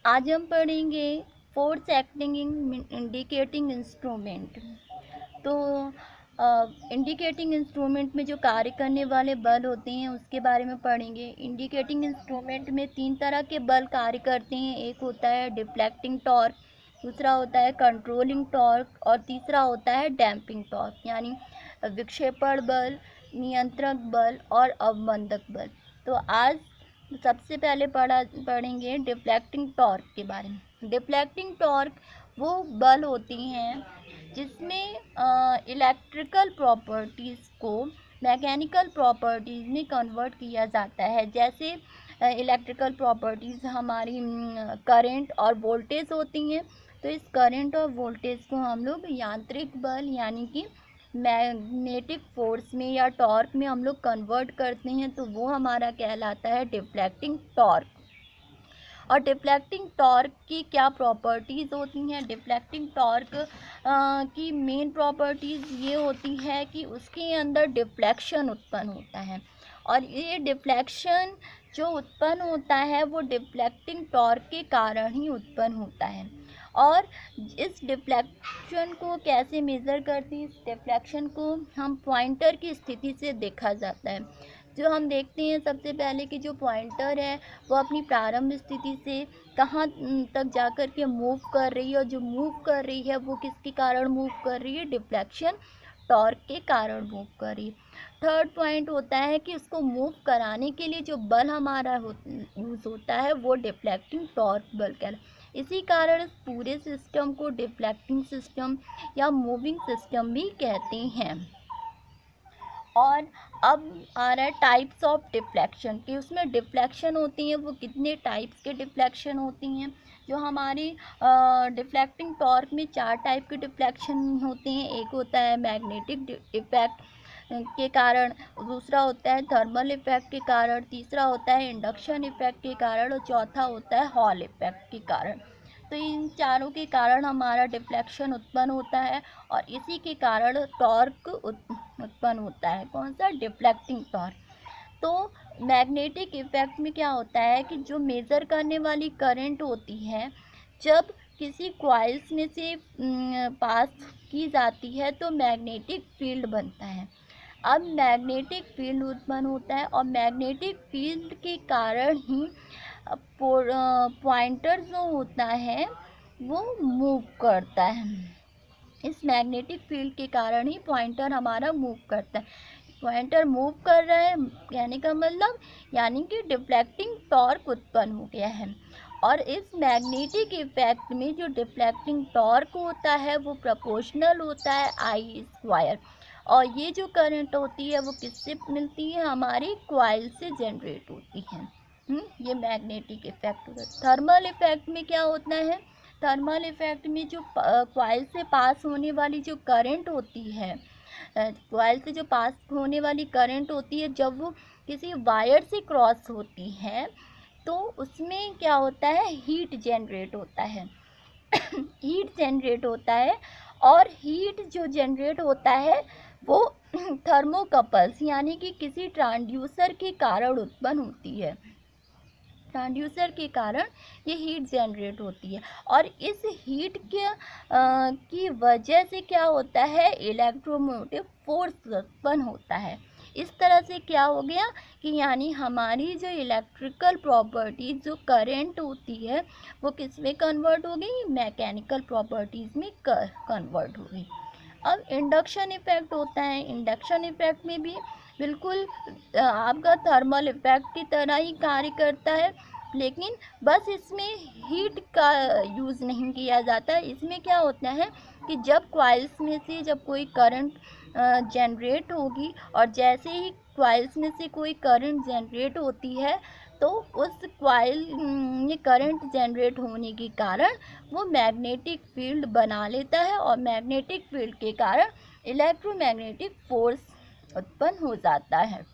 आज हम पढ़ेंगे फोर्स एक्टिंग इंडिकेटिंग इंस्ट्रूमेंट। तो इंडिकेटिंग इंस्ट्रूमेंट में जो कार्य करने वाले बल होते हैं उसके बारे में पढ़ेंगे। इंडिकेटिंग इंस्ट्रूमेंट में 3 तरह के बल कार्य करते हैं। एक होता है डिफ्लेक्टिंग टॉर्क, दूसरा होता है कंट्रोलिंग टॉर्क और तीसरा होता है डैम्पिंग टॉर्क, यानी विक्षेपण बल, नियंत्रक बल और अवमंदक बल। तो आज सबसे पहले पढ़ेंगे डिफ्लेक्टिंग टॉर्क के बारे में। डिफ्लेक्टिंग टॉर्क वो बल होती हैं जिसमें इलेक्ट्रिकल प्रॉपर्टीज़ को मैकेनिकल प्रॉपर्टीज़ में कन्वर्ट किया जाता है। जैसे इलेक्ट्रिकल प्रॉपर्टीज़ हमारी करंट और वोल्टेज होती हैं, तो इस करंट और वोल्टेज को हम लोग यांत्रिक बल यानी कि मैग्नेटिक फोर्स में या टॉर्क में हम लोग कन्वर्ट करते हैं, तो वो हमारा कहलाता है डिफ्लेक्टिंग टॉर्क। और डिफ्लेक्टिंग टॉर्क की क्या प्रॉपर्टीज़ होती हैं? डिफ्लेक्टिंग टॉर्क की मेन प्रॉपर्टीज़ ये होती है कि उसके अंदर डिफ्लेक्शन उत्पन्न होता है, और ये डिफ्लेक्शन जो उत्पन्न होता है वो डिफ्लेक्टिंग टॉर्क के कारण ही उत्पन्न होता है। और इस डिफ्लेक्शन को कैसे मेज़र करते हैं? इस डिफ्लेक्शन को हम पॉइंटर की स्थिति से देखा जाता है। जो हम देखते हैं सबसे पहले कि जो पॉइंटर है वो अपनी प्रारंभ स्थिति से कहाँ तक जाकर के मूव कर रही है, और जो मूव कर रही है वो किसके कारण मूव कर रही है? डिफ्लेक्शन टॉर्क के कारण मूव कर रही है। थर्ड पॉइंट होता है कि उसको मूव कराने के लिए जो बल हमारा यूज़ होता है वो डिफ्लेक्टिंग टॉर्क बल कहलाता है। इसी कारण इस पूरे सिस्टम को डिफ्लेक्टिंग सिस्टम या मूविंग सिस्टम भी कहते हैं। और अब आ रहा है टाइप्स ऑफ डिफ्लेक्शन, कि उसमें डिफ्लेक्शन होती हैं वो कितने टाइप्स के डिफ्लेक्शन होती हैं। जो हमारी डिफ्लेक्टिंग टॉर्क में 4 टाइप के डिफ्लेक्शन होते हैं। एक होता है मैग्नेटिक इफेक्ट के कारण, दूसरा होता है थर्मल इफेक्ट के कारण, तीसरा होता है इंडक्शन इफेक्ट के कारण और चौथा होता है हॉल इफेक्ट के कारण। तो इन चारों के कारण हमारा डिफ्लेक्शन उत्पन्न होता है और इसी के कारण टॉर्क उत्पन्न होता है। कौन सा? Deflecting torque. तो मैग्नेटिक इफेक्ट में क्या होता है कि जो मेज़र करने वाली करंट होती है जब किसी कॉइल्स में से पास की जाती है तो मैग्नेटिक फील्ड बनता है। अब मैग्नेटिक फील्ड उत्पन्न होता है और मैग्नेटिक फील्ड के कारण ही पॉइंटर जो होता है वो मूव करता है। इस मैग्नेटिक फील्ड के कारण ही पॉइंटर हमारा मूव करता है। पॉइंटर मूव कर रहा है कहने का मतलब यानी कि डिफ्लेक्टिंग टॉर्क उत्पन्न हो गया है। और इस मैग्नेटिक इफेक्ट में जो डिफ्लेक्टिंग टॉर्क होता है वो प्रोपोर्शनल होता है I²। और ये जो करंट होती है वो किससे मिलती है? हमारी कॉइल से जनरेट होती है। ये मैग्नेटिक इफेक्ट होता है। थर्मल इफेक्ट में क्या होता है? थर्मल इफेक्ट में जो कॉइल से पास होने वाली जो करंट होती है, कॉइल से जो पास होने वाली करंट होती है जब वो किसी वायर से क्रॉस होती है तो उसमें क्या होता है? हीट जनरेट होता है। हीट जनरेट होता है, और हीट जो जनरेट होता है वो थर्मोकपल्स यानी कि किसी ट्रांसड्यूसर के कारण उत्पन्न होती है। ट्रांसड्यूसर के कारण ये हीट जनरेट होती है, और इस हीट के की वजह से क्या होता है? इलेक्ट्रोमोटिव फोर्स उत्पन्न होता है। इस तरह से क्या हो गया कि यानी हमारी जो इलेक्ट्रिकल प्रॉपर्टीज जो करंट होती है वो किस में कन्वर्ट हो गई? मैकेनिकल प्रॉपर्टीज़ में कन्वर्ट हो गई। अब इंडक्शन इफेक्ट होता है। इंडक्शन इफेक्ट में भी बिल्कुल आपका थर्मल इफेक्ट की तरह ही कार्य करता है, लेकिन बस इसमें हीट का यूज़ नहीं किया जाता। इसमें क्या होता है कि जब कॉइल्स में से जब कोई करंट जनरेट होगी, और जैसे ही कॉइल्स में से कोई करंट जनरेट होती है तो उस कॉइल में करंट जनरेट होने के कारण वो मैग्नेटिक फील्ड बना लेता है, और मैग्नेटिक फील्ड के कारण इलेक्ट्रोमैग्नेटिक फोर्स उत्पन्न हो जाता है।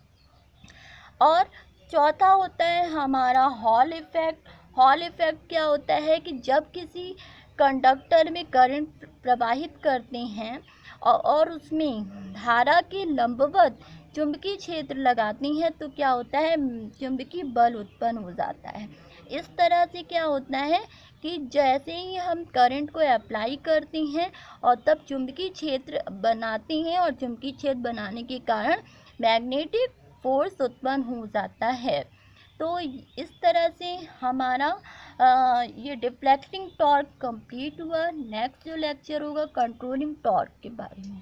और चौथा होता है हमारा हॉल इफेक्ट। हॉल इफेक्ट क्या होता है कि जब किसी कंडक्टर में करंट प्रवाहित करते हैं और उसमें धारा के लंबवत चुंबकीय क्षेत्र लगाते हैं तो क्या होता है? चुंबकीय बल उत्पन्न हो जाता है। इस तरह से क्या होता है कि जैसे ही हम करंट को अप्लाई करते हैं और तब चुंबकीय क्षेत्र बनाते हैं, और चुंबकीय क्षेत्र बनाने के कारण मैग्नेटिक फोर्स उत्पन्न हो जाता है। तो इस तरह से हमारा ये डिफ्लेक्टिंग टॉर्क कंप्लीट हुआ। नेक्स्ट जो लेक्चर होगा कंट्रोलिंग टॉर्क के बारे में।